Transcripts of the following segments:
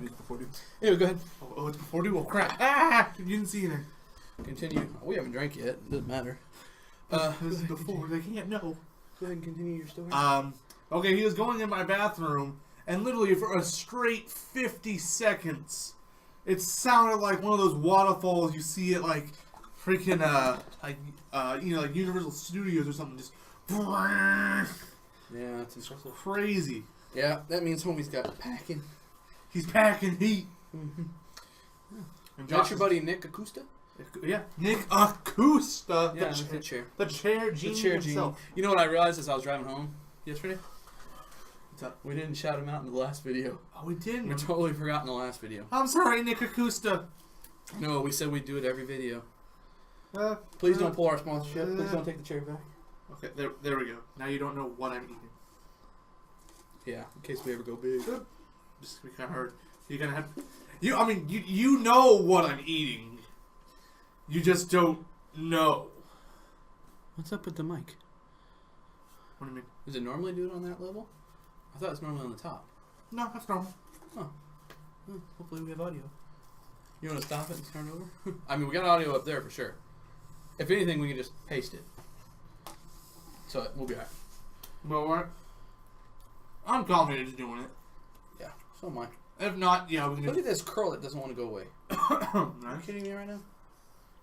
It's before due. Anyway, go ahead. Oh, it's before due? Oh, crap. Ah! You didn't see anything. Continue. We haven't drank yet. It doesn't matter. This is before. They can't know. Go ahead and continue your story. Okay, he was going in my bathroom, and literally for a straight 50 seconds, it sounded like one of those waterfalls you see at, like, freaking, like Universal Studios or something. Just... Yeah, it's impressive. Crazy. Yeah, that means homie's got packing. He's packing heat. Mm-hmm. And That's your buddy Nick Acosta? Yeah, Nick Acosta. Yeah, the chair. The chair genie himself. Genie. You know what I realized as I was driving home yesterday? What's up? We didn't shout him out in the last video. Oh, we didn't? We totally forgot in the last video. I'm sorry, Nick Acosta. No, we said we'd do it every video. Please don't pull our sponsorship. Please don't take the chair back. Okay, there we go. Now you don't know what I'm eating. Yeah, in case we ever go big. Just we kind of heard. You're gonna have. You know what I'm eating. You just don't know. What's up with the mic? What do you mean? Does it normally do it on that level? I thought it's normally on the top. No, that's normal. Oh. Hopefully we have audio. You want to stop it and start over? I mean, we got audio up there for sure. If anything, we can just paste it. So we'll be alright. Well, what? I'm confident it's doing it. Yeah, so am I. If not, yeah, we can Look at this curl that doesn't want to go away. Are you kidding me right now?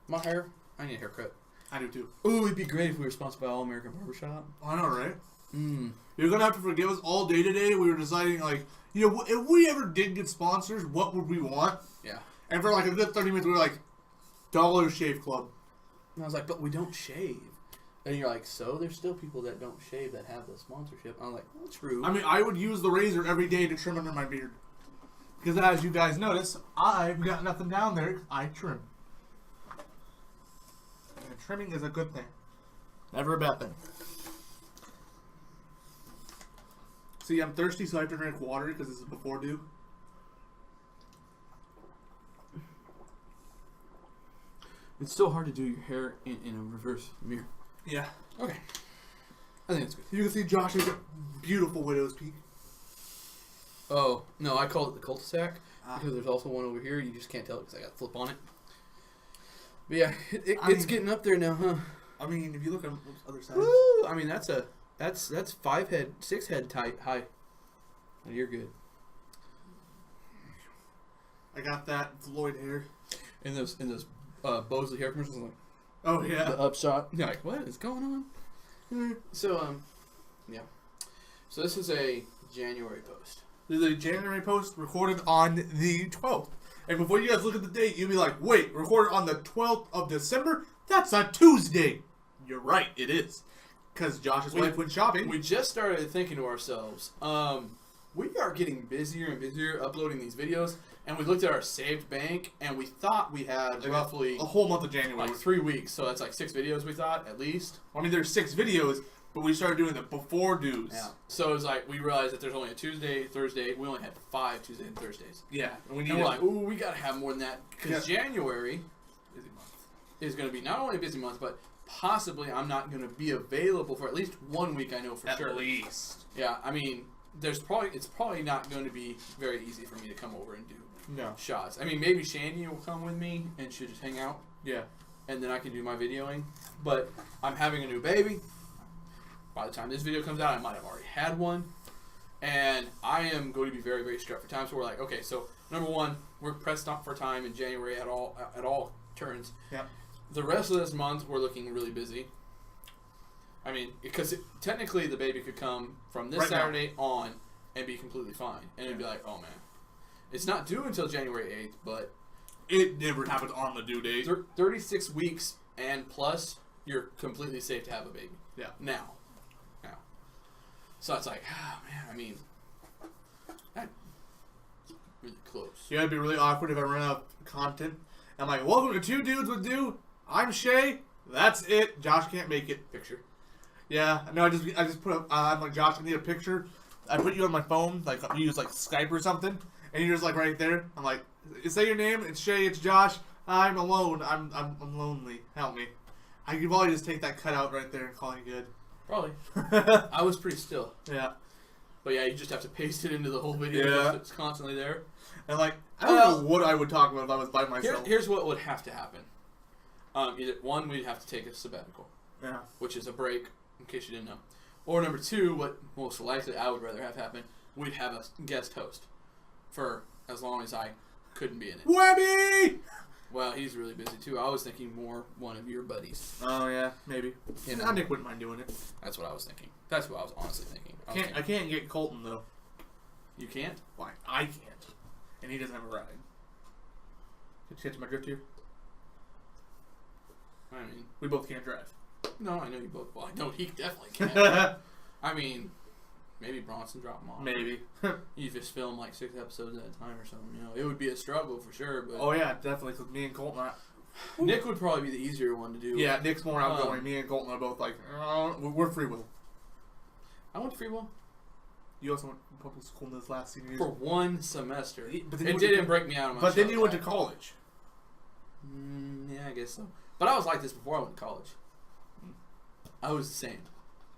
My hair? I need a haircut. I do too. Ooh, it'd be great if we were sponsored by All American Barbershop. I know, right? Mm. You're gonna have to forgive us all day today. We were deciding, like, you know, if we ever did get sponsors, what would we want? Yeah. And for like a good 30 minutes, we were like, Dollar Shave Club. And I was like, but we don't shave. And you're like, so there's still people that don't shave that have the sponsorship. I'm like, well, true. I mean, I would use the razor every day to trim under my beard. Because as you guys notice, I've got nothing down there. I trim. And trimming is a good thing. Never a bad thing. See, I'm thirsty, so I have to drink water because this is before due. It's still hard to do your hair in a reverse mirror. Yeah. Okay. I think it's good. You can see Josh's beautiful widow's peak. Oh, no, I call it the cul-de-sac because there's also one over here. You just can't tell it because I got a flip on it. But yeah, it's getting up there now, huh? I mean, if you look on the other side. Woo! I mean, that's 6 head tight high. Oh, you're good. I got that Floyd hair. In those Bosley hair commercials, like, oh yeah, the upshot. You're like, what is going on? So yeah. So this is a January post. This is a January post recorded on the 12th. And before you guys look at the date, you'll be like, wait, recorded on the 12th of December? That's a Tuesday. You're right, it is. Because Josh's wife went shopping. We just started thinking to ourselves, we are getting busier and busier uploading these videos. And we looked at our saved bank, and we thought we had roughly a whole month of January. Like 3 weeks. So that's like 6 videos we thought, at least. I mean, there's 6 videos, but we started doing the before dues. Yeah. So it was like, we realized that there's only a Tuesday, Thursday. We only had 5 Tuesdays and Thursdays. Yeah. And we're like, ooh, we got to have more than that. Because January is going to be not only a busy month, but possibly I'm not going to be available for at least 1 week, I know for sure. At least. Yeah, I mean, it's probably not going to be very easy for me to come over and do shots. I mean, maybe Shani will come with me and she'll just hang out. Yeah. And then I can do my videoing. But I'm having a new baby. By the time this video comes out, I might have already had one. And I am going to be very, very strapped for time. So we're like, okay, so number one, we're pressed up for time in January at all turns. Yeah. The rest of this month, we're looking really busy. I mean, because technically the baby could come from this Saturday on and be completely fine. And it'd be like, oh man. It's not due until January 8th, but it never happened on the due date. 36 weeks and plus, you're completely safe to have a baby. Yeah. Now. So it's like, man, I mean, that's really close. Yeah, it'd be really awkward if I ran out of content. I'm like, welcome to 2 Dudes with Do. I'm Shae. That's it. Josh can't make it. Picture. Yeah. No, I just put up. I'm like, Josh, I need a picture. I put you on my phone, like we use like Skype or something, and you're just like right there. I'm like, say your name. It's Shae. It's Josh. I'm alone. I'm lonely. Help me. I could probably just take that cut out right there and call it good. Probably. I was pretty still. Yeah. But yeah, you just have to paste it into the whole video. Yeah. So it's constantly there. And like, I don't know what I would talk about if I was by myself. Here's what would have to happen. Either one, we'd have to take a sabbatical. Yeah. Which is a break, in case you didn't know. Or number two, what most likely I would rather have happen, we'd have a guest host for as long as I couldn't be in it. Webby! Well, he's really busy too. I was thinking more one of your buddies. Oh yeah, maybe. You know. Nah, Nick wouldn't mind doing it. That's what I was thinking. That's what I was honestly thinking. I can't get Colton though. You can't? Why? I can't. And he doesn't have a ride. Did you catch my drift here? I mean, we both can't drive. No, I know you both. Well, I know he definitely can't. I mean, maybe Bronson dropped him off. Maybe. You just film like 6 episodes at a time or something. You know, it would be a struggle for sure. But oh yeah, definitely. Because me and Colton are. Nick would probably be the easier one to do. Yeah, Nick's more outgoing. Me and Colton are both like, we're free will. I went to free will. You also went to public school in this last senior year? For 1 semester. But it didn't break me out of my But then you went to college. Yeah, I guess so. But I was like this before I went to college. I was the same.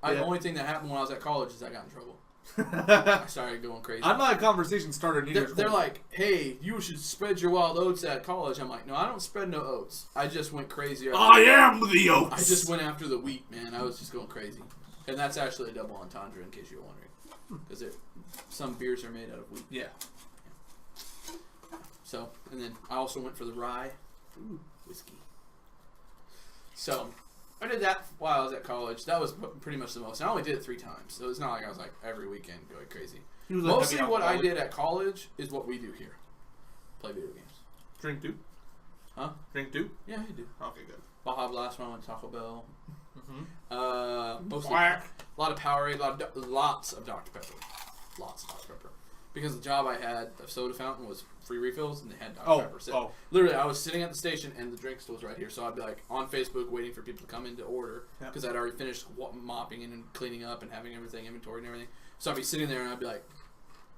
The only thing that happened when I was at college is I got in trouble. I started going crazy. I'm not a conversation starter neither. They're like, hey, you should spread your wild oats at college. I'm like, no, I don't spread no oats. I just went crazy. I am the oats. I just went after the wheat, man. I was just going crazy. And that's actually a double entendre, in case you're wondering. Because some beers are made out of wheat. Yeah. So, and then I also went for the rye. Ooh, whiskey. So, I did that while I was at college. That was pretty much the most. And I only did it 3 times. So it's not like I was like every weekend going crazy. Mostly what I did at college is what we do here. Play video games. Drink too? Huh? Drink too? Yeah, I do. Okay, good. Baja Blast when I went to Taco Bell. Mm-hmm. Mostly a lot of Powerade, lots of Dr. Pepper. Lots of Dr. Pepper. Because the job I had, the soda fountain, was free refills, and they had Dr. Pepper. So literally, I was sitting at the station, and the drink store was right here. So I'd be like on Facebook waiting for people to come in to order, because I'd already finished mopping and cleaning up and having everything, inventory and everything. So I'd be sitting there, and I'd be like,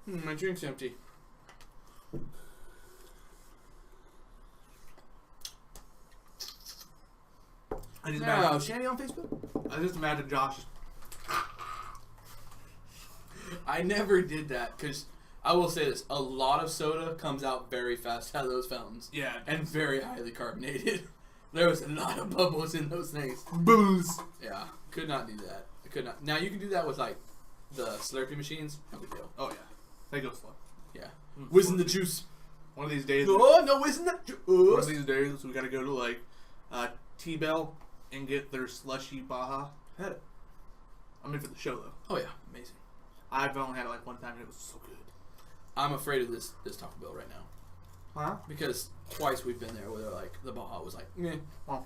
my drink's empty. Shanny on Facebook? I just imagine Josh. I never did that, because I will say this, a lot of soda comes out very fast out of those fountains. Yeah. And very highly carbonated. There was a lot of bubbles in those things. Booze. Yeah, could not do that. I could not. Now, you can do that with, like, the Slurpee machines. No big deal. Oh, yeah. They go slow. Yeah. Whizzing the juice. One of these days. Oh, no, whizzing the juice. One of these days, we got to go to, like, T-Bell and get their slushy Baja. Had it. I'm in for the show, though. Oh, yeah. Amazing. I've only had it, like, one time, and it was so good. I'm afraid of this Taco Bell right now. Huh? Because twice we've been there where they're like, the Baja was like, meh.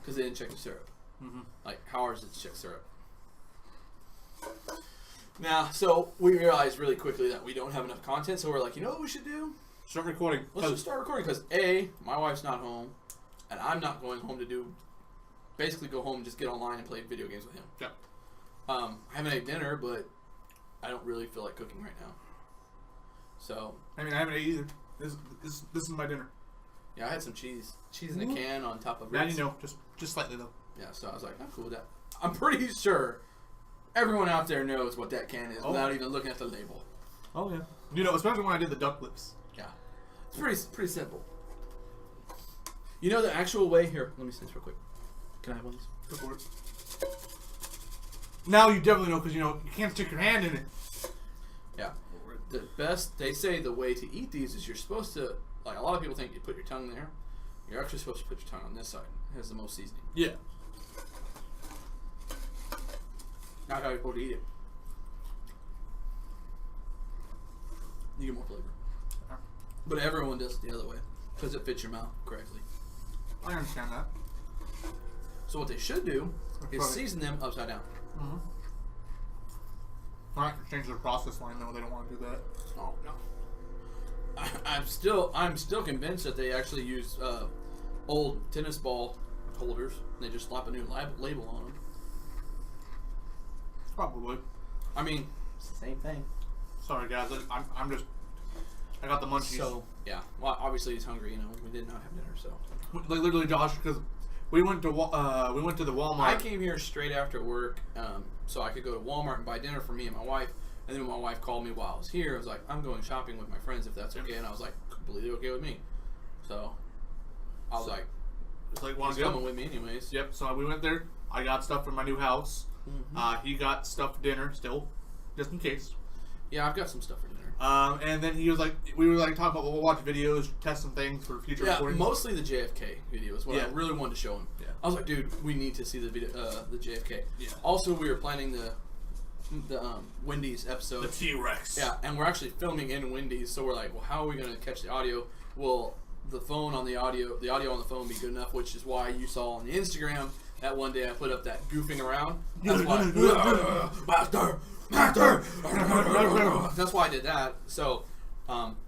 Because they didn't check the syrup. Mm-hmm. Like, how ours is check syrup. Now, so we realized really quickly that we don't have enough content, so we're like, you know what we should do? Start recording. Let's just start recording, because A, my wife's not home, and I'm not going home to do, basically go home and just get online and play video games with him. Yeah. I haven't had dinner, but I don't really feel like cooking right now. So. I mean, I haven't ate either. This is my dinner. Yeah, I had some cheese in a can on top of Now rice. you know, just slightly though. Yeah, so I was like, I'm cool with that. I'm pretty sure everyone out there knows what that can is without even looking at the label. Oh yeah. You know, especially when I did the duck lips. Yeah, it's pretty simple. You know the actual way here. Let me see this real quick. Can I have one of these? Go for it. Now you definitely know because you know you can't stick your hand in it. Yeah. The best, they say the way to eat these is you're supposed to, like a lot of people think you put your tongue there. You're actually supposed to put your tongue on this side. It has the most seasoning. Yeah. Not how you're supposed to eat it. You get more flavor. But everyone does it the other way because it fits your mouth correctly. I understand that. So what they should do is season them upside down. Mm-hmm. I have to change their process line though. They don't want to do that. Oh no. I'm still convinced that they actually use old tennis ball holders. And they just slap a new label on them. Probably. I mean, it's the same thing. Sorry guys, I'm just I got the munchies. So yeah, well obviously he's hungry. You know, we did not have dinner, so like literally, Josh, because we went to the Walmart. I came here straight after work, so I could go to Walmart and buy dinner for me and my wife. And then my wife called me while I was here. I was like, I'm going shopping with my friends if that's okay. And I was like, completely okay with me. So I was like, It's like, he's coming with me anyways. Yep. So we went there. I got stuff for my new house. He got stuff for dinner still, just in case. Yeah, I've got some stuff for dinner. And then he was like, we were like talking about, we'll watch videos, test some things for future recordings. Mostly the JFK video is what I really wanted to show him. Yeah. I was like, dude, we need to see the video, the JFK. Yeah. Also, we were planning the Wendy's episode. The T-Rex. Yeah, and we're actually filming in Wendy's, so we're like, well, how are we gonna catch the audio? Will the audio on the phone be good enough? Which is why you saw on the Instagram that one day I put up that goofing around. That's why. Master. That's why I did that. So,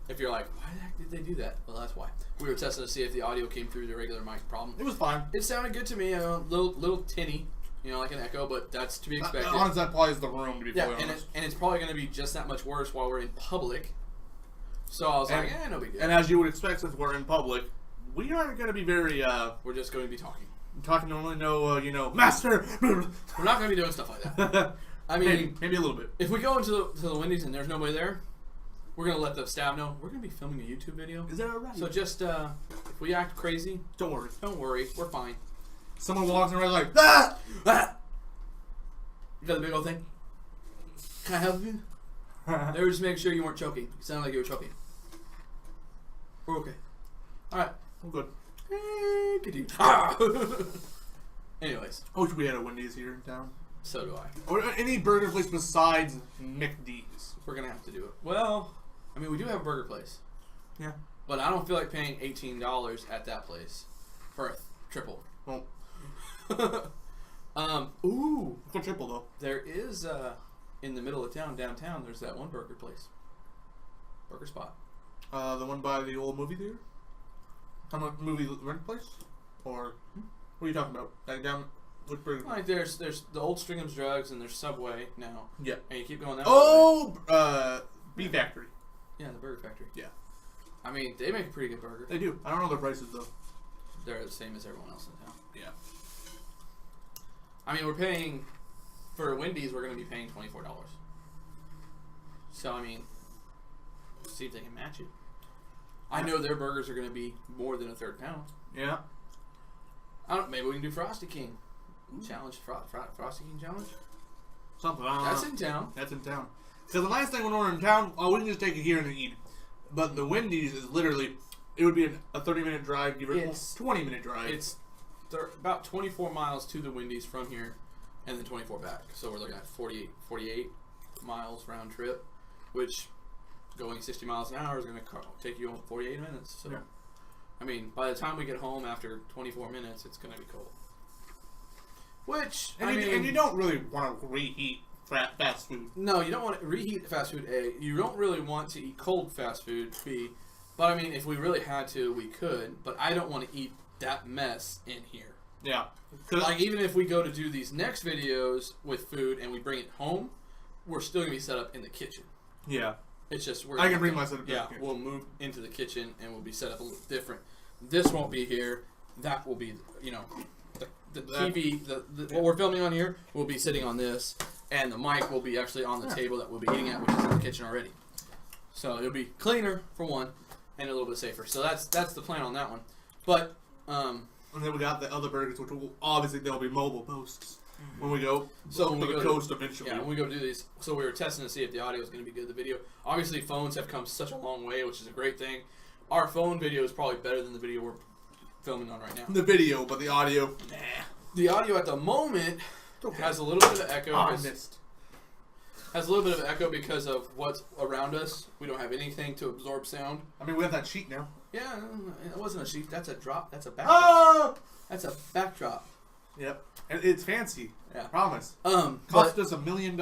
if you're like, why the heck did they do that? Well, that's why. We were testing to see if the audio came through the regular mic problem. It was fine. It sounded good to me, a little tinny, like an echo, but that's to be expected. Honestly, that probably is the room, to be fully honest. And it's probably going to be just that much worse while we're in public. So I was like, no big deal. And as you would expect, since we're in public, we aren't going to be very, we're just going to be talking. Normally, no, master! We're not going to be doing stuff like that. I mean, maybe a little bit. If we go into the Wendy's and there's nobody there, we're going to let the staff know we're going to be filming a YouTube video. Is that alright? So just, if we act crazy, don't worry. We're fine. Someone walks around like, ah! Ah! You got the big old thing? Can I help you? They were just making sure you weren't choking. You sounded like you were choking. We're okay. Alright. I'm good. Anyways. I wish we had a Wendy's here in town. So do I. Or any burger place besides McD's. We're going to have to do it. Well, I mean, we do have a burger place. Yeah. But I don't feel like paying $18 at that place for a triple. Well. Ooh. For triple, though. There is, in the middle of town, downtown, there's that one burger place. Burger spot. The one by the old movie theater? How much movie rent place? Or what are you talking about? Like down which burger? Like there's the old Stringham's Drugs and there's Subway now. Yeah. And you keep going that way. Beef Factory. Yeah, the Burger Factory. Yeah. I mean, they make a pretty good burger. They do. I don't know their prices though. They're the same as everyone else in town. Yeah. I mean, we're paying for Wendy's. We're going to be paying $24. So I mean, see if they can match it. I know their burgers are going to be more than a third pound. Yeah. Maybe we can do Frosty King challenge. Frosty King challenge. Something. That's in town. That's in town. Because the nice thing when we're in town, we can just take it here and eat. But the Wendy's is literally, it would be a 30-minute drive, give it a 20-minute drive. It's about 24 miles to the Wendy's from here, and then 24 back. So we're looking at 48 miles round trip, which going 60 miles an hour is going to take you 48 minutes. So, yeah. I mean, by the time we get home after 24 minutes, it's going to be cold. Which, and you don't really want to reheat fast food. No, you don't want to reheat fast food, A. You don't really want to eat cold fast food, B. But, I mean, if we really had to, we could. But I don't want to eat that mess in here. Yeah. Like, even if we go to do these next videos with food and we bring it home, we're still going to be set up in the kitchen. Yeah. It's just I can bring my setup. Yeah, we'll move into the kitchen and we'll be set up a little different. This won't be here. That will be, the TV. What we're filming on here will be sitting on this, and the mic will be actually on the table that we'll be eating at, which is in the kitchen already. So it'll be cleaner for one, and a little bit safer. So that's the plan on that one. But and then we got the other burgers, which will obviously they'll be mobile posts. When we go, when we go to the coast eventually. Yeah, when we go do these. So we were testing to see if the audio is going to be good. The video, obviously, phones have come such a long way, which is a great thing. Our phone video is probably better than the video we're filming on right now. The video, but the audio, nah. The audio at the moment has a little bit of echo. Has a little bit of echo because of what's around us. We don't have anything to absorb sound. I mean, we have that sheet now. Yeah, it wasn't a sheet. That's a drop. That's a backdrop. Oh! That's a backdrop. Yep. And it's fancy. Yeah. Promise. Cost us $1 million.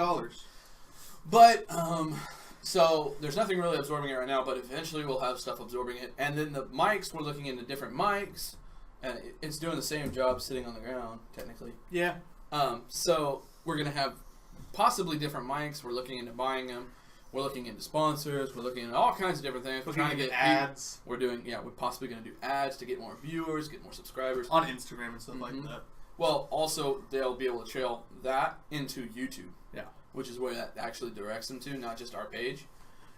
But, so there's nothing really absorbing it right now, but eventually we'll have stuff absorbing it. And then the mics, we're looking into different mics, and it's doing the same job sitting on the ground, technically. Yeah. So we're going to have possibly different mics. We're looking into buying them. We're looking into sponsors. We're looking into all kinds of different things. We're trying to get ads. We're possibly going to do ads to get more viewers, get more subscribers. On Instagram and stuff like that. Well, also, they'll be able to trail that into YouTube. Yeah. which is where that actually directs them to, not just our page.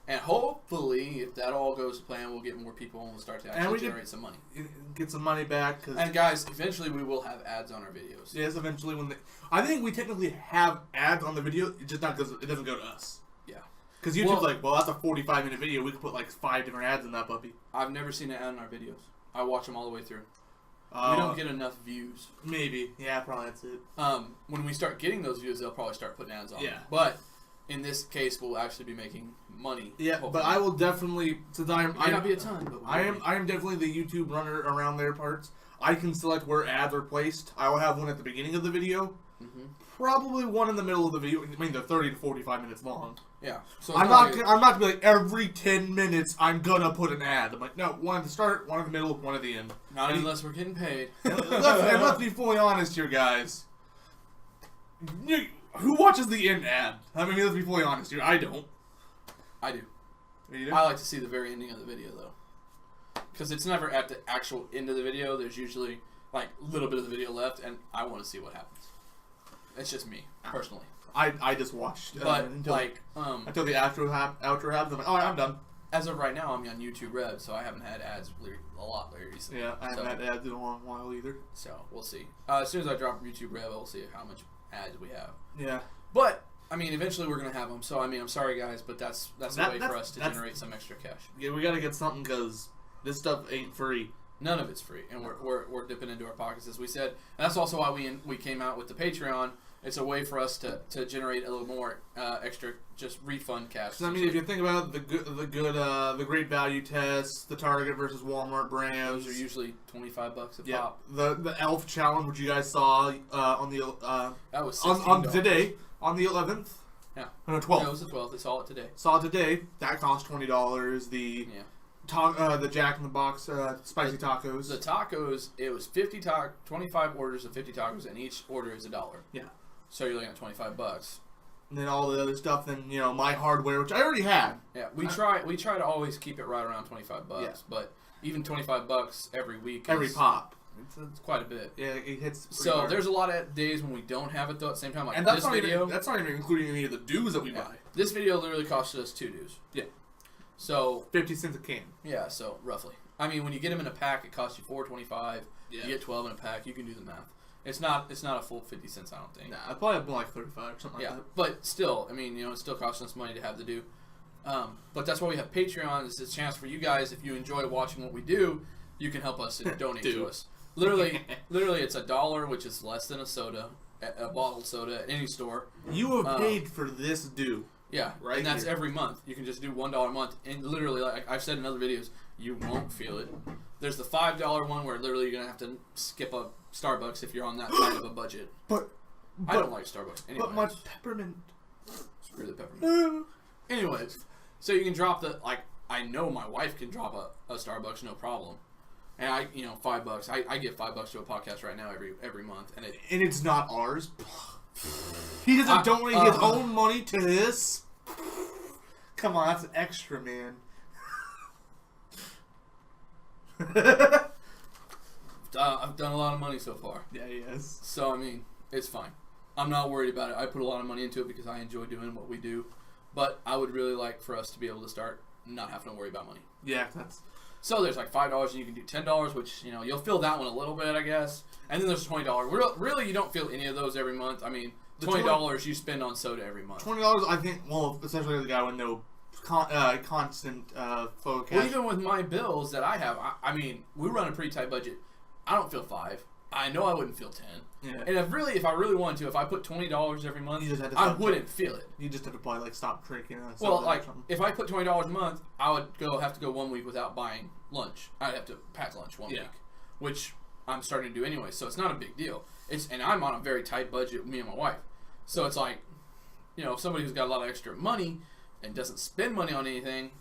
And hopefully, if that all goes to plan, we'll get more people and we'll start to actually generate some money. Get some money back. And guys, eventually we will have ads on our videos. Yes, eventually I think we technically have ads on the video, it's just not because it doesn't go to us. Yeah. Because YouTube's like, well, that's a 45-minute video. We could put like 5 different ads in that puppy. I've never seen an ad in our videos. I watch them all the way through. We don't get enough views. Maybe. Yeah, probably that's it. When we start getting those views, they'll probably start putting ads on. Yeah. But in this case, we'll actually be making money. Yeah, hopefully. But I will definitely, since I might not be a ton, but I am definitely the YouTube runner around their parts. I can select where ads are placed. I will have one at the beginning of the video. Mm-hmm. Probably one in the middle of the video. I mean, they're 30 to 45 minutes long. Yeah. So I'm not gonna be like every 10 minutes I'm gonna put an ad. I'm like, no, one at the start, one at the middle, one at the end. Not unless we're getting paid. Let's be fully honest here, guys. Who watches the end ad? I mean, let's be fully honest here. I don't. I do. You do? I like to see the very ending of the video, though. Because it's never at the actual end of the video. There's usually, like, a little bit of the video left, and I want to see what happens. It's just me, personally. I just watched. But, until the outro happens, I'm like, all right, I'm done. As of right now, I'm on YouTube Red, so I haven't had ads a lot very recently. Yeah, I haven't had ads in a long while either. So, we'll see. As soon as I drop YouTube Red, we'll see how much ads we have. Yeah. But, I mean, eventually we're going to have them. So, I mean, I'm sorry, guys, but that's a way for us to generate some extra cash. Yeah, we got to get something because this stuff ain't free. None of it's free, and we're dipping into our pockets, as we said. And that's also why we came out with the Patreon. It's a way for us to generate a little more extra just refund cash. I mean, if you think about the great value tests, the Target versus Walmart brands, those are usually $25 a pop. The Elf challenge, which you guys saw on the that was on today on the 11th. Yeah, no, 12th. No, it was the 12th. They saw it today. Saw it today. That cost $20. The Jack in the Box spicy tacos. The tacos, it was 25 orders of 50 tacos, and each order is $1. Yeah. So you're looking at $25. And then all the other stuff, then my hardware, which I already had. Yeah, we try to always keep it right around $25, but even $25 every week. Every pop. It's quite a bit. Yeah, it hits. So hard. There's a lot of days when we don't have it though. At the same time, like and this video, that's not even including any of the dues that we buy. This video literally cost us 2 dues. Yeah. So 50 cents a can. Yeah, so roughly. I mean, when you get them in a pack, it costs you $4.25. Yeah. You get 12 in a pack. You can do the math. It's not a full 50 cents, I don't think. Nah, I probably have like 35 or something like that. But still, I mean, it still costs us money to have the do. But that's why we have Patreon. It's a chance for you guys, if you enjoy watching what we do, you can help us and donate to us. Literally, it's $1, which is less than a soda, a bottled soda at any store. You have paid for this due. Yeah, right. And that's every month. You can just do $1 a month, and literally, like I've said in other videos, you won't feel it. There's the $5 one where literally you're gonna have to skip a Starbucks if you're on that kind of a budget. But I don't like Starbucks. Anyways. But my peppermint. Screw the peppermint. Anyways, so you can drop I know my wife can drop a Starbucks, no problem. And $5. I give $5 to a podcast right now every month, and it's not ours. He doesn't donate his own money to this. Come on, that's extra, man. I've done a lot of money so far. Yeah, he has. So, I mean, it's fine. I'm not worried about it. I put a lot of money into it because I enjoy doing what we do. But I would really like for us to be able to start not having to worry about money. Yeah, that's... So there's like $5 and you can do $10, which, you'll feel that one a little bit, I guess. And then there's $20. Really, you don't feel any of those every month. I mean, $20 you spend on soda every month. $20, I think, well, especially the guy with no constant flow of cash. Well, even with my bills that I have, I mean, we run a pretty tight budget. I don't feel 5. I know I wouldn't feel 10. Yeah. And if I really wanted to, if I put $20 every month, I wouldn't feel it. You just have to probably stop drinking. Well, if I put $20 a month, I would have to go 1 week without buying lunch. I'd have to pack lunch 1 week, which I'm starting to do anyway. So it's not a big deal. And I'm on a very tight budget, me and my wife. So it's like, if somebody who's got a lot of extra money and doesn't spend money on anything,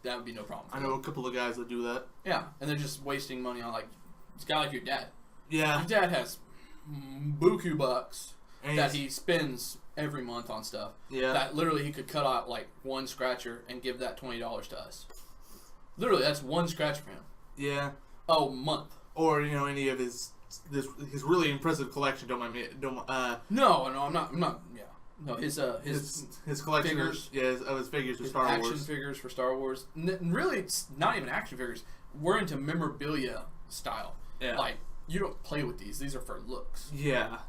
that would be no problem. I know a couple of guys that do that. Yeah, and they're just wasting money on a guy like your dad. Yeah. Your dad has buku bucks that he spends every month on stuff. Yeah. That literally he could cut out one scratcher and give that $20 to us. Literally, that's one scratch for him. Yeah. A month. Or any of his really impressive collection. Don't mind me. No, I'm not. Yeah. No, his collection figures. of his figures for His Star action Wars. figures for Star Wars. Really, it's not even action figures. We're into memorabilia style. Yeah. Like, you don't play with these. These are for looks. Yeah.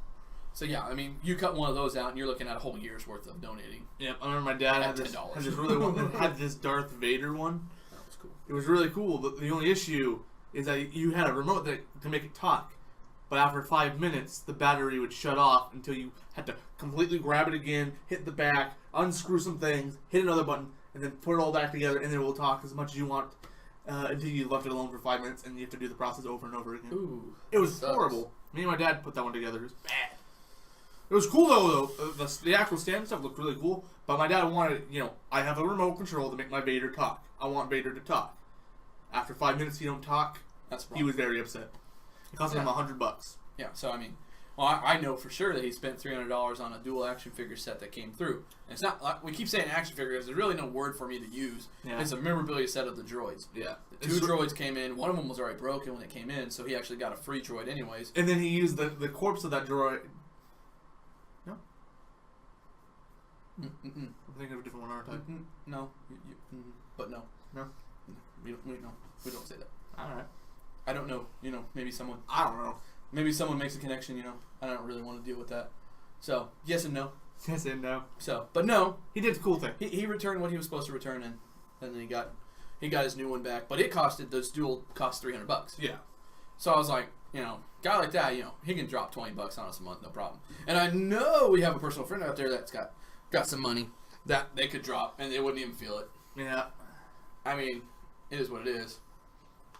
So, yeah, I mean, you cut one of those out, and you're looking at a whole year's worth of donating. Yeah, I remember my dad had this had this Darth Vader one. That was cool. It was really cool, but the only issue is that you had a remote that to make it talk. But after 5 minutes, the battery would shut off until you had to completely grab it again, hit the back, unscrew some things, hit another button, and then put it all back together, and then it will talk as much as you want until you left it alone for 5 minutes, and you have to do the process over and over again. Ooh. It was horrible. Me and my dad put that one together. It was bad. It was cool, though. The actual stand stuff looked really cool, but my dad wanted, I have a remote control to make my Vader talk. I want Vader to talk. After 5 minutes, he don't talk. That's wrong. He was very upset. It cost him $100. Yeah, so I mean, well, I know for sure that he spent $300 on a dual action figure set that came through. And it's not like we keep saying action figures. There's really no word for me to use. Yeah. It's a memorabilia set of the droids. Yeah, the two droids came in. One of them was already broken when it came in, so he actually got a free droid anyways. And then he used the corpse of that droid. No. I'm thinking of a different one, aren't I? No, but no. We don't say that. All right. I don't know. Maybe someone. I don't know. Maybe someone makes a connection. I don't really want to deal with that. So yes and no. Yes and no. So, but no, he did the cool thing. He returned what he was supposed to return, and then he got his new one back. But it costed those dual cost $300. Yeah. So I was like, guy like that, he can drop $20 on us a month, no problem. And I know we have a personal friend out there that's got some money that they could drop, and they wouldn't even feel it. Yeah. I mean, it is what it is.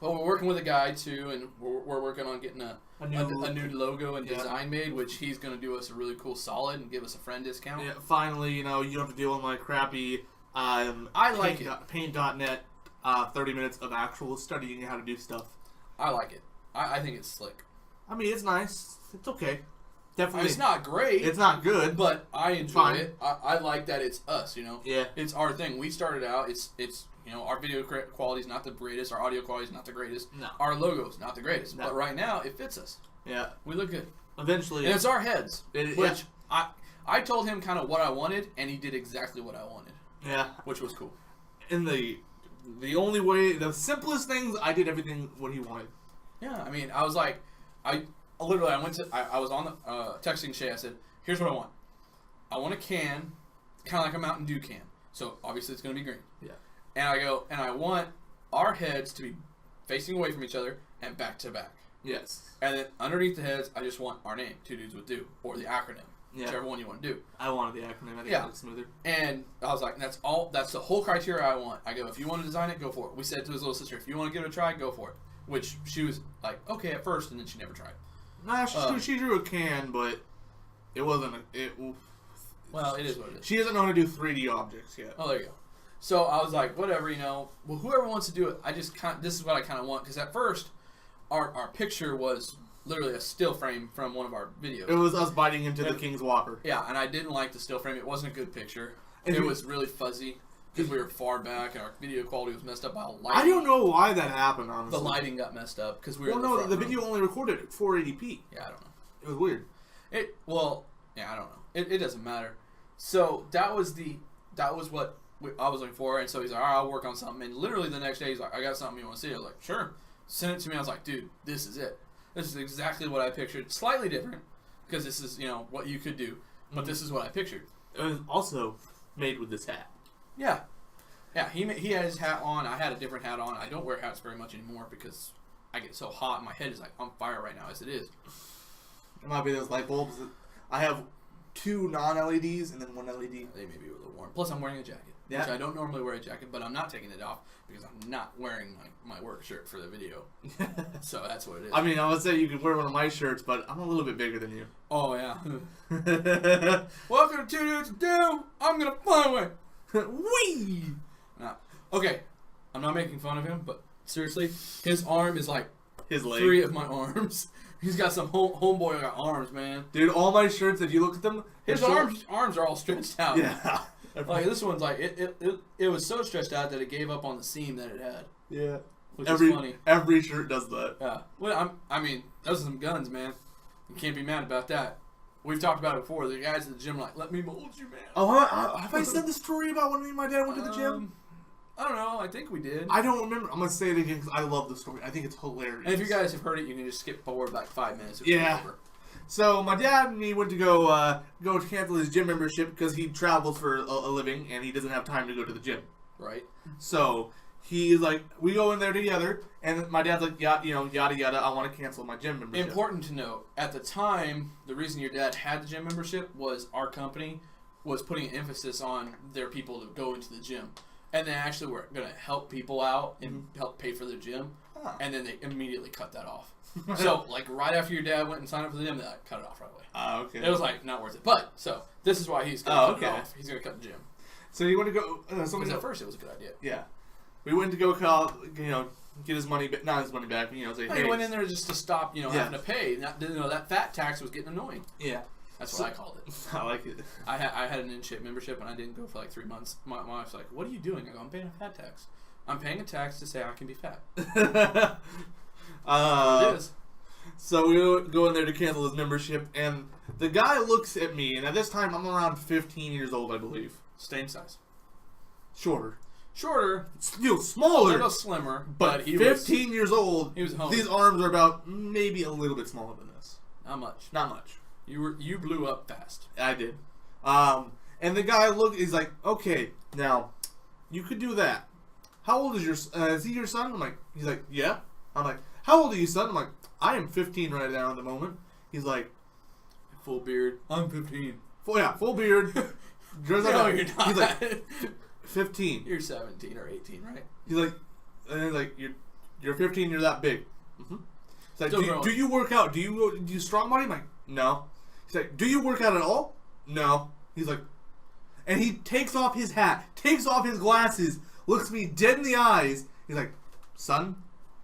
Well, we're working with a guy too, and we're working on getting a new logo and design made, which he's going to do us a really cool solid and give us a friend discount. Yeah, finally, you don't have to deal with my crappy paint.net 30 minutes of actual studying how to do stuff. I like it. I think it's slick. I mean, it's nice. It's okay. Definitely. It's not great. It's not good. But I enjoy it. I like that it's us, Yeah. It's our thing. We started out, it's our video quality is not the greatest. Our audio quality is not the greatest. No. Our logo's not the greatest. No. But right now, it fits us. Yeah. We look good. Eventually. And it's our heads. Which I told him kind of what I wanted, and he did exactly what I wanted. Yeah. Which was cool. In the only way, the simplest things, I did everything what he wanted. Yeah. I mean, I was like, I was on the texting Shae. I said, here's what I want. I want a can, kind of like a Mountain Dew can. So obviously it's going to be green. Yeah. And I want our heads to be facing away from each other and back to back. Yes. And then underneath the heads, I just want our name, Two Dudes With Do, or the acronym, whichever one you want to do. I wanted the acronym. I think it looks smoother. And I was like, that's the whole criteria I want. I go, if you want to design it, go for it. We said to his little sister, if you want to give it a try, go for it. Which she was like, okay at first, and then she never tried. Nah, she drew a can, but it wasn't well, it is what it is. She doesn't know how to do 3D objects yet. Oh, there you go. So I was like, whatever, well, whoever wants to do it, this is what I kind of want. Because at first, our picture was literally a still frame from one of our videos. It was us biting into the King's Whopper. Yeah, and I didn't like the still frame. It wasn't a good picture. It was really fuzzy because we were far back and our video quality was messed up by lighting. I don't know why that happened, honestly. The lighting got messed up because we were the video only recorded at 480p. Yeah, I don't know. It was weird. I don't know. It doesn't matter. So that was what I was looking for, and so he's like, all right, I'll work on something. And literally the next day, he's like, I got something you want to see? I was like, sure. Send it to me. I was like, dude, this is it. This is exactly what I pictured. Slightly different, because this is, what you could do. But this is what I pictured. It was also made with this hat. Yeah. Yeah, he had his hat on. I had a different hat on. I don't wear hats very much anymore because I get so hot and my head is like on fire right now as it is. It might be those light bulbs. I have 2 non-LEDs and then 1 LED. They may be a little warm. Plus, I'm wearing a jacket. Yeah. Which I don't normally wear a jacket, but I'm not taking it off because I'm not wearing my work shirt for the video. So that's what it is. I mean, I would say you could wear one of my shirts, but I'm a little bit bigger than you. Oh, yeah. Welcome to Two Dudes Do. I'm going to fly away. Whee! Nah. Okay. I'm not making fun of him, but seriously, his arm is like his leg. 3 of my arms. He's got some homeboy got arms, man. Dude, all my shirts, if you look at them, his arms are all stretched out. Yeah. Like this one's like it was so stretched out that it gave up on the seam that it had. Yeah. Which is funny. Every shirt does that. Yeah. Well, I mean, those are some guns, man. You can't be mad about that. we've talked about it before. The guys at the gym are like, let me mold you, man. Oh, have I said the story about when me and my dad went to the gym? I don't know. I think we did. I don't remember. I'm going to say it again because I love the story. I think it's hilarious. And if you guys have heard it, you can just skip forward like 5 minutes. Yeah. Over. So my dad and me went to go to cancel his gym membership because he travels for a living and he doesn't have time to go to the gym. Right. So he's like, we go in there together, and my dad's like, yeah, yada yada. I want to cancel my gym membership. Important to note, at the time, the reason your dad had the gym membership was our company was putting an emphasis on their people to go into the gym. And they actually were going to help people out and help pay for their gym. Huh. And then they immediately cut that off. So, like, right after your dad went and signed up for the gym, they cut it off right away. Okay. It was, like, not worth it. But, so, this is why he's going to cut it off. He's going to cut the gym. So you want to go... Because at first it was a good idea. Yeah. We went to go call, get his money back. Not his money back, say, hey. He went in there just to stop, having to pay. That fat tax was getting annoying. Yeah. That's what I called it. I like it. I had an in-shape membership, and I didn't go for like 3 months. My wife's like, what are you doing? I go, I'm paying a fat tax. I'm paying a tax to say I can be fat. It is. So we go in there to cancel his membership, and the guy looks at me, and at this time I'm around 15 years old, I believe. Same size. Shorter. Smaller. A little slimmer. But he 15 years old, he was home. These arms are about maybe a little bit smaller than this. Not much. Not much. You blew up fast. I did. And the guy he's like, okay, now, you could do that. How old is he your son? He's like, yeah. I'm like, how old are you, son? I'm like, I am 15 right now at the moment. He's like, full beard. I'm 15. Full beard. No, you're not. He's like, 15. You're 17 or 18, right? He's like, you're 15, you're that big. Mm-hmm. He's like, do you work out? Do you strong body? I'm like, no. He's like, do you work out at all? No. He's like, and he takes off his hat, takes off his glasses, looks me dead in the eyes. He's like, son,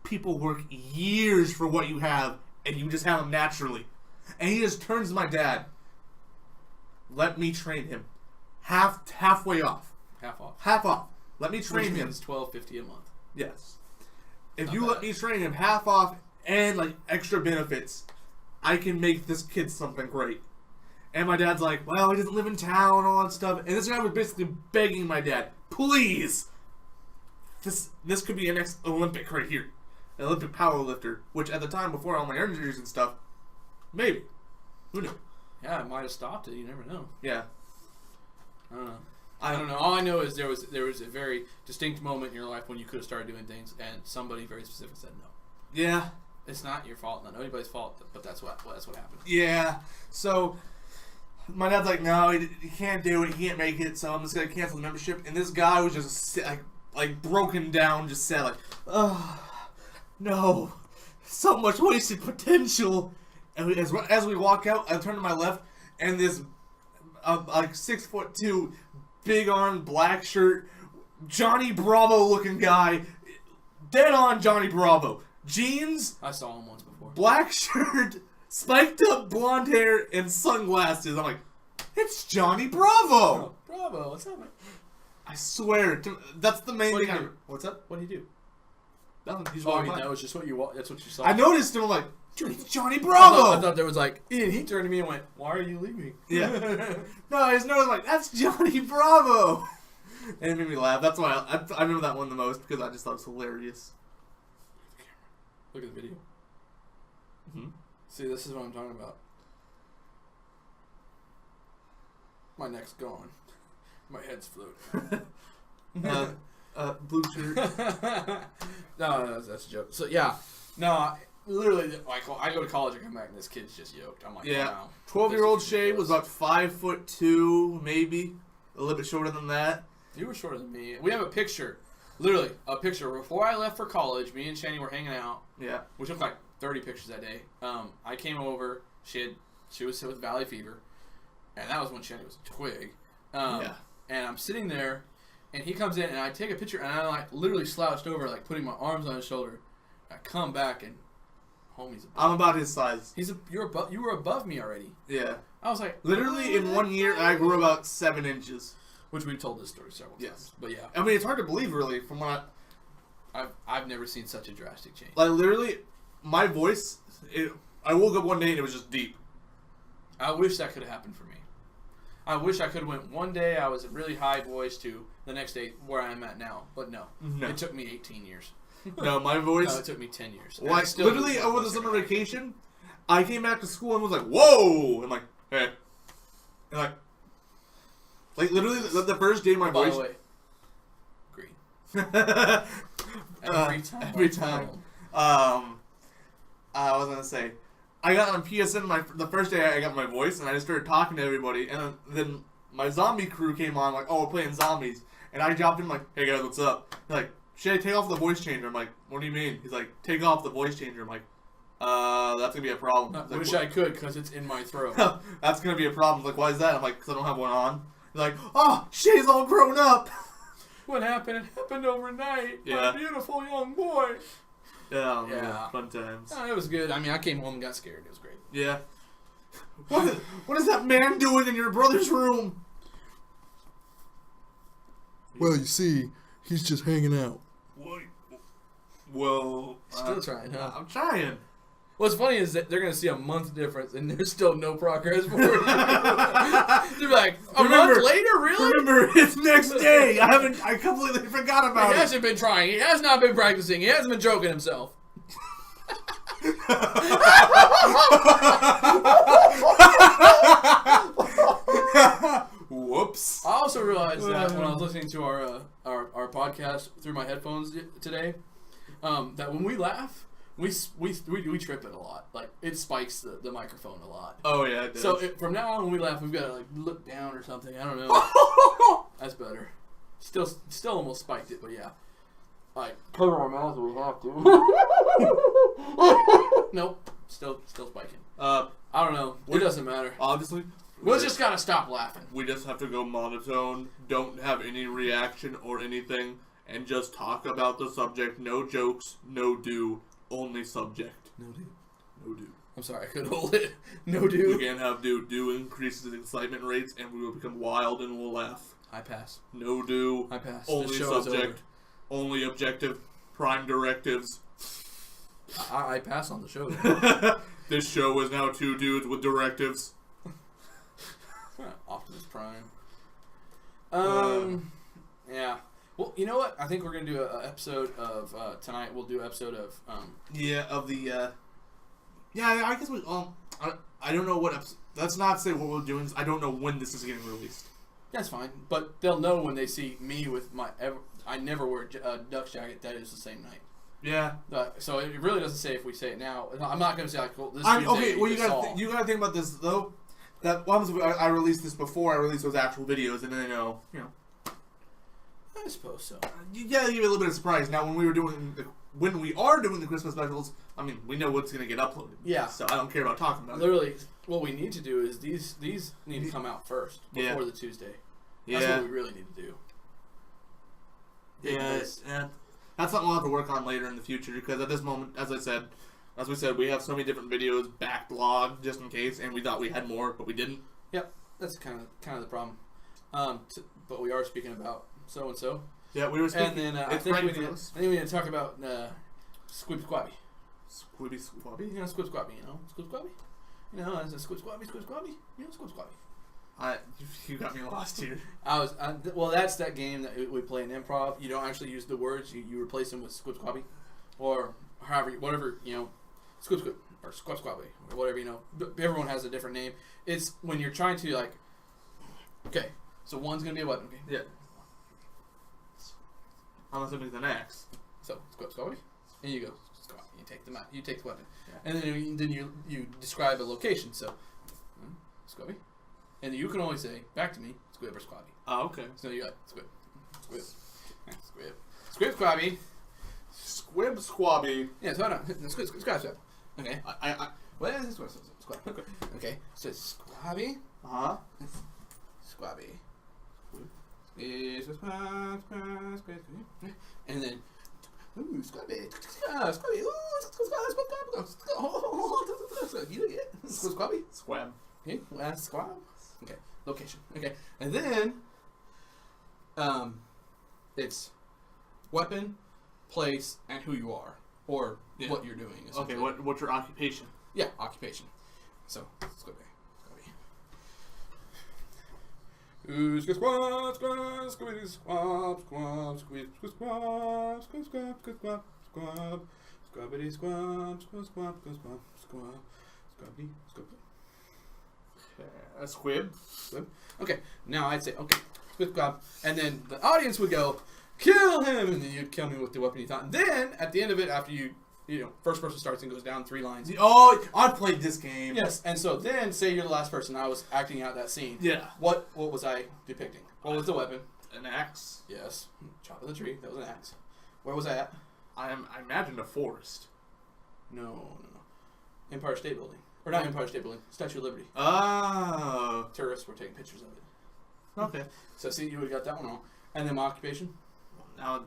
people work years for what you have, and you just have them naturally. And he just turns to my dad. Let me train him. Halfway off. Half off. Let me train him. It's $12.50 a month. Yes. If you let me train him half off and like extra benefits, I can make this kid something great. And my dad's like, well, he doesn't live in town and all that stuff. And this guy was basically begging my dad, please, this could be a next Olympic right here. An Olympic powerlifter. Which at the time, before all my injuries and stuff, maybe. Who knew? Yeah, it might have stopped it. You never know. Yeah. I don't know. All I know is there was a very distinct moment in your life when you could have started doing things, and somebody very specific said no. Yeah. It's not your fault, not anybody's fault, but that's what happened. Yeah. So my dad's like, no, he can't do it. He can't make it. So I'm just gonna cancel the membership. And this guy was just like broken down, just said like, oh no, so much wasted potential. And as we walk out, I turn to my left, and this like 6'2", big arm, black shirt, Johnny Bravo looking guy, dead on Johnny Bravo. Jeans. I saw him once before. Black shirt, spiked up blonde hair, and sunglasses. I'm like, it's Johnny Bravo. Bravo, what's up, man? I swear, that's the main thing. What's up? What do you do? Nothing. He's walking by. That was just what you. That's what you saw. I noticed him. I'm like, it's Johnny Bravo. I thought there was like, and he turned to me and went, "Why are you leaving?" Yeah. No, I just noticed like, that's Johnny Bravo. And it made me laugh. That's why I remember that one the most because I just thought it was hilarious. Look at the video. Mm-hmm. See, this is what I'm talking about. My neck's gone. My head's floating. Blue shirt. No, that's a joke. So yeah, no, literally, like I go to college and come back and this kid's just yoked. I'm like, yeah. Wow. 12-year-old Shae was about 5'2", maybe a little bit shorter than that. You were shorter than me. We have a picture. Literally, a picture. Before I left for college, me and Shani were hanging out. Yeah. We took like 30 pictures that day. I came over. She was sick with valley fever. And that was when Shani was a twig. Yeah. And I'm sitting there, and he comes in, and I take a picture, and I like literally slouched over, like putting my arms on his shoulder. I come back, and homie's above. I'm about his size. You were above me already. Yeah. I was like, literally in 1 year, I grew about 7 inches. Which we've told this story several times. But yeah. I mean, it's hard to believe, really, from what I've never seen such a drastic change. Like, literally, my voice, I woke up one day and it was just deep. I wish that could have happened for me. I wish I could have went one day I was a really high voice to the next day where I am at now. But no. It took me 18 years. No, my voice... No, it took me 10 years. Well, literally, over the summer vacation, I came back to school and was like, whoa! I'm like, hey. And like literally, the first day my By voice... the way, green. Every time. I was going to say... I got on PSN the first day I got my voice, and I just started talking to everybody, and then my zombie crew came on, like, oh, we're playing zombies, and I dropped in, like, hey guys, what's up? They're like, Shae, take off the voice changer. I'm like, what do you mean? He's like, take off the voice changer. I'm like, that's gonna be a problem. I wish I could, because it's in my throat. That's gonna be a problem. Like, why is that? I'm like, because I don't have one on. He's like, oh, Shae's all grown up. What happened? It happened overnight. Yeah. My beautiful young boy. Yeah, yeah. Fun times. Oh, it was good. I mean, I came home and got scared. It was great. Yeah. What is that man doing in your brother's room? Well, you see, he's just hanging out. Well, still trying, huh? I'm trying. What's funny is that they're going to see a month difference, and there's still no progress for you. They're like, month later, really? Remember, it's next day. I completely forgot about it. He hasn't been trying. He has not been practicing. He hasn't been joking himself. Whoops. I also realized that when I was listening to our podcast through my headphones today, that when we laugh, we trip it a lot. Like, it spikes the microphone a lot. Oh yeah, it does. So from now on, when we laugh, we've got to like look down or something. I don't know. That's better. Still almost spiked it, but yeah. Like, cover our mouths when we have to. Nope. Still spiking. I don't know. It doesn't matter. Obviously. We just gotta stop laughing. We just have to go monotone. Don't have any reaction or anything, and just talk about the subject. No jokes. No do. Only subject. No do. No do. I'm sorry, I couldn't hold it. No do. We can't have do. Do increases excitement rates, and we will become wild and we'll laugh. I pass. No do. I pass. Only subject. Only objective. Prime directives. I pass on the show. This show is now 2 dudes with directives. Optimus Prime. Yeah. Well, you know what? I think we're gonna do an episode of tonight. We'll do an episode of Yeah, of the. Yeah, I guess we. I don't know what. Let's not say what we're doing. I don't know when this is getting released. That's fine, but they'll know when they see me with my. I never wear a Ducks jacket. That is the same night. Yeah. So it really doesn't say if we say it now. I'm not gonna say like, well, this. Okay. Well, you gotta think about this though. That what happens if I release this before I release those actual videos, and then they know, I suppose so. You gotta give it a little bit of surprise. Now, when we are doing the Christmas specials, I mean, we know what's gonna get uploaded. Yeah. So I don't care about talking about it. Literally, what we need to do is these need to come out first before the Tuesday. That's what we really need to do. Yeah. That's something we'll have to work on later in the future, because at this moment, as we said, we have so many different videos backlogged just in case, and we thought we had more, but we didn't. Yep, that's kind of the problem. But we are speaking about so and so. Yeah, we were speaking. And then I think we need to talk about Squib Squabby. Squibby Squabby? You know Squib Squabby, Squib Squabby? It's a Squib Squabby, Squib Squabby? Squib Squabby. You got me lost here. Well, that's that game that we play in improv. You don't actually use the words. You replace them with Squib Squabby. Or whatever, Squib Squib or Squab Squabby or whatever, everyone has a different name. It's when you're trying to okay, so one's going to be a weapon, okay? Yeah. Unless it means an axe. So, Squab Squabby, and you go, Squab, you take the weapon. Yeah. And then you describe a location, so, Squabby. And you can only say, back to me, Squib or Squabby. Oh, okay. So you got Squib. Squib Squabby. Squib Squabby. Yeah, so hold on. Squib. Okay. What is this? Squab. Okay. So Squabby. Uh-huh. Squabby. And then Squabby. Squabby. You get it? Squabby? Squab. Okay. Squab. Okay. Location. Okay. And then it's weapon, place, and who you are, or what you're doing. Okay, what's your occupation? Yeah, occupation. So, Squibby. Ooh, squib, squab, squab, squib, squab, squab, squib, squib, squab, squib, squab, squib, squab, squab, squabbity, squab, squab, squab, squab, squab, squab, squabbity, squab. A squib. Squib. Okay, now I'd say, okay, squib, squab, and then the audience would go, kill him, and then you'd kill me with the weapon you thought. And then, at the end of it, after first person starts and goes down 3 lines. Oh, I played this game. Yes, and so then, say you're the last person, I was acting out that scene. Yeah. What was I depicting? What was the weapon? An axe. Yes. Chop of the tree. That was an axe. Where was I at? I imagined a forest. No. Empire State Building. Or not Empire State Building. Statue of Liberty. Oh. Tourists were taking pictures of it. Okay. So see, you would have got that one wrong. And then my occupation? Now,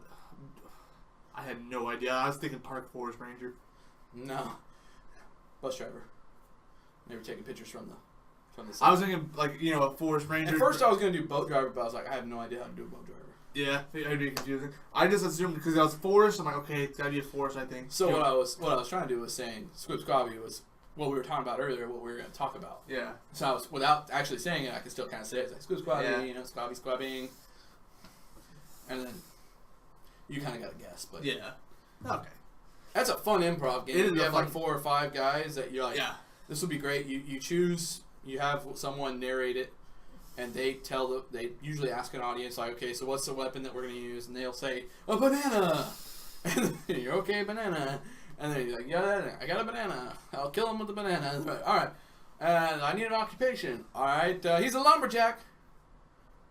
I had no idea. I was thinking park forest ranger. No. Bus driver. They were taking pictures from the side. I was thinking, like, a forest ranger. At first I was going to do boat driver, but I was like, I have no idea how to do a boat driver. Yeah, it'd be confusing. I just assumed because I was forest, I'm like, okay, it's gotta be a forest, I think. So what I was trying to do was saying squib squabby was what we were talking about earlier, what we were going to talk about. Yeah. So I was, without actually saying it, I could still kind of say it. It's like squib squabby, Yeah. squabby squabbing. And then you kind of got to guess, but Yeah. Okay. that's a fun improv game. It is You a have fun- like 4 or 5 guys that you're like, Yeah. this will be great. You choose, you have someone narrate it, and they they usually ask an audience like, okay, so what's the weapon that we're going to use? And they'll say, a banana. And then you're okay, banana. And then you're like, yeah, I got a banana. I'll kill him with the banana. And like, all right. And I need an occupation. All right. He's a lumberjack.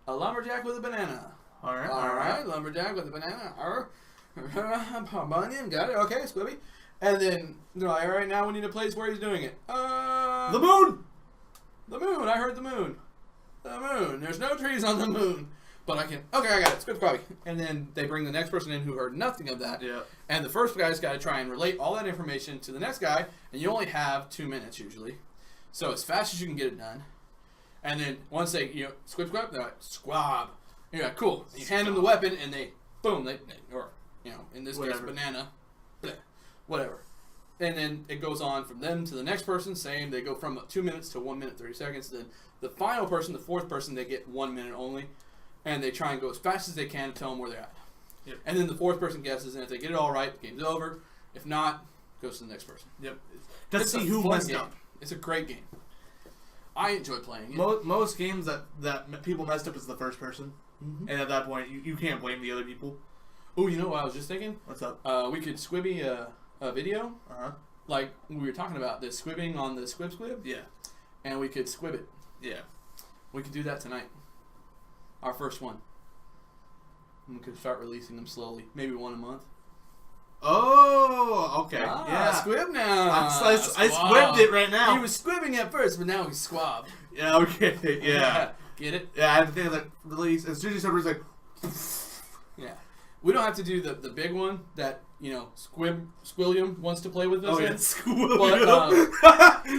A lumberjack with a banana. All right. All right. Lumberjack with a banana. Bunyan, got it. Okay, Squibby. And then they're like, all right, now we need a place where he's doing it. The moon! The moon. I heard the moon. The moon. There's no trees on the moon. But I can. Okay, I got it. Squib Squabby. And then they bring the next person in who heard nothing of that. Yeah. And the first guy's got to try and relate all that information to the next guy. And you only have 2 minutes usually. So as fast as you can get it done. And then once they, squib squab, they're like, squab. And you're like, cool. You hand them the weapon and they, boom, or, in this case, banana. Bleh, whatever. And then it goes on from them to the next person, same. They go from 2 minutes to 1 minute, 30 seconds. Then the final person, the fourth person, they get 1 minute only. And they try and go as fast as they can to tell them where they're at. Yep. And then the fourth person guesses, and if they get it all right, the game's over. If not, goes to the next person. Yep. Just It's see a who fun messed game. up. It's a great game. I enjoy playing it. Most games that people messed up is the first person. Mm-hmm. And at that point, you can't blame the other people. Oh, you know what I was just thinking? What's up? We could squibby a video, Uh-huh. like we were talking about, the squibbing on the squib, Yeah. and we could squib it. Yeah. We could do that tonight. Our first one. And we could start releasing them slowly. Maybe 1 a month. Oh, okay. Ah, Yeah. squib now. I squibbed it right now. He was squibbing at first, but now he's squab. Yeah, okay. Yeah. Get it? Yeah, I had to think of that release. As soon as you started, it was like... Yeah. We don't have to do the big one that, Squilliam wants to play with us Oh, yeah. in.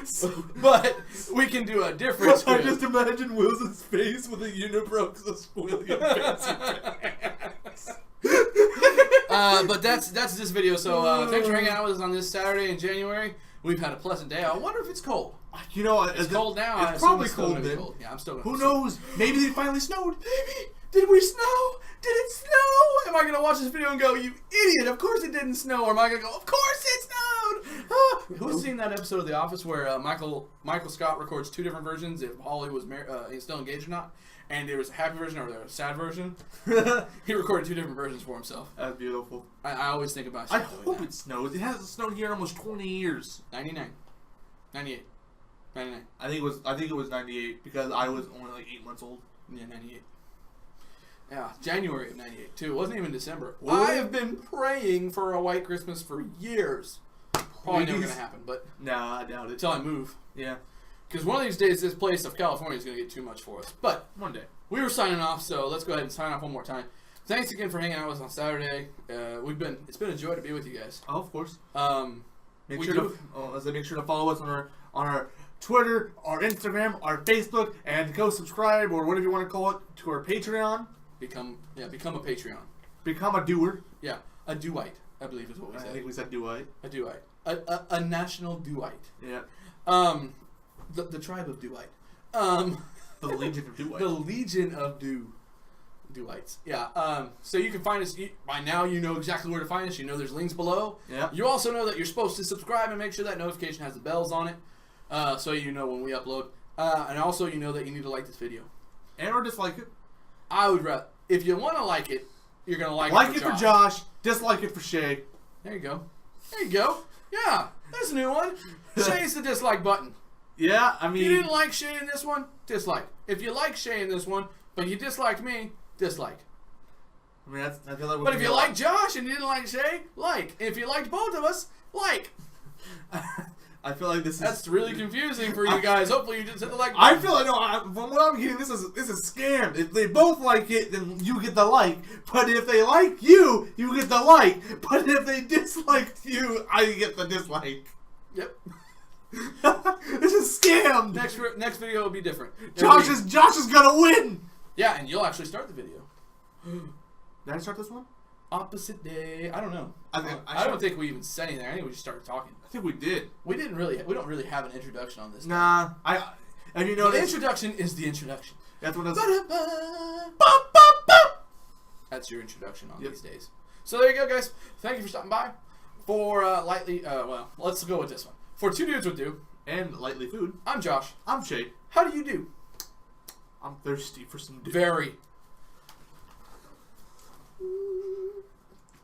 School. But we can do a different I squib. just imagine Wilson's face with a unibrow because William But that's this video. So thanks for hanging out with us on this Saturday in January. We've had a pleasant day. I wonder if it's cold. It's Cold now. I It's assume probably still cold gonna be then. cold. Yeah, I'm still gonna Who knows? Maybe they finally snowed. Maybe. Did we snow? Did it snow? Am I gonna watch this video and go, you idiot? Of course it didn't snow. Or am I gonna go, of course it snowed? Ah. Who's seen that episode of The Office where Michael Scott records 2 different versions if Holly was still engaged or not? And there was a happy version or there was a sad version. He recorded 2 different versions for himself. That's beautiful. I always think about. I hope it snows. It hasn't snowed here in almost 20 years. 99, 98, 99. I think it was 98 because I was only like 8 months old. Yeah, 98. Yeah, January of 98 too. It wasn't even December. Ooh. I have been praying for a white Christmas for years. Probably never gonna happen, but Nah, I doubt it. until I move. Yeah. Because one of these days, this place of California is going to get too much for us. But One day. we were signing off, so let's go ahead and sign off one more time. Thanks again for hanging out with us on Saturday. It's been a joy to be with you guys. Oh, of course. We Make do. sure to follow us on our Twitter, our Instagram, our Facebook, and go subscribe or whatever you want to call it to our Patreon. Become a Patreon. Become a doer. Yeah, a do-ite, I believe is what we I said. think we said do I. A do-ite. A national do-ite. Yeah. The tribe of do-ite. The Legion of Do The Legion of Do-lights. Yeah. So you can find us. By now you know exactly where to find us. You know there's links below. Yeah. You also know that you're supposed to subscribe and make sure that notification has the bells on it, so you know when we upload. And also you know that you need to like this video. And or dislike it. I would rather, if you want to like it, you're gonna like it for Josh. Dislike it for Shae. There you go. There you go. Yeah, there's a new one. Shae's the dislike button. Yeah, I If mean, you didn't like Shae in this one, dislike. If you like Shae in this one, but you disliked me, dislike. I mean, I feel like. But if you like Josh and you didn't like Shae, like. If you liked both of us, like. I feel like this is. That's really confusing for you guys. Hopefully you just hit the like I button. feel like from what I'm getting, this is scammed. If they both like it, then you get the like. But if they like you, you get the like. But if they disliked you, I get the dislike. Yep. This is scammed. Next video will be different. Josh is gonna win. Yeah, and you'll actually start the video. Did I start this one? Opposite day. I don't know. I don't think we even said anything. I think we just started talking. I think we did. We don't really have an introduction on this. Nah. And you know The introduction is the introduction. That's what that's. That's your introduction on these days. So there you go, guys. Thank you for stopping by. For well, let's go with this one. For Two Dudes With Do And lightly food. I'm Josh. I'm Shae. How do you do? I'm thirsty for some. Very.